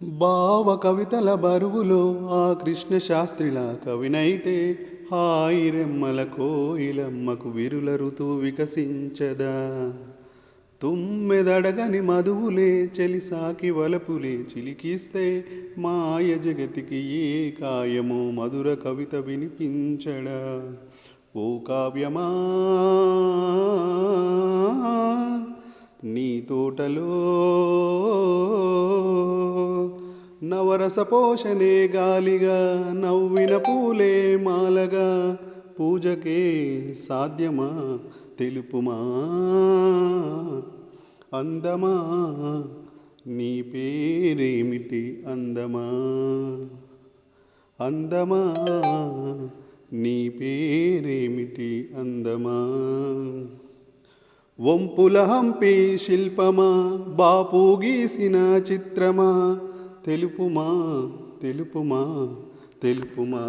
భావ కవితల బరువులో ఆ కృష్ణ శాస్త్రిలా కవినైతే హాయి రెమ్మల కోయిలమ్మకు విరుల ఋతువు వికసించదా. తుమ్మెదడగని మధువులే చెలిసాకి వలపులే చిలికిస్తే మాయ జగతికి ఏ కాయమో మధుర కవిత వినిపించడా. ఓ కావ్యమా నీ తోటలో నవరస పోషణే గాలిగా నవ్విన పూలే మాలగా పూజకే సాధ్యమా తెలుపుమా. అందమా నీ పేరేమిటి అందమా, అందమా నీ పేరేమిటి అందమా. వంపుల హంపి శిల్పమా బాపు గీసిన చిత్రమా తెలుపుమా తెలుపుమా తెలుపుమా.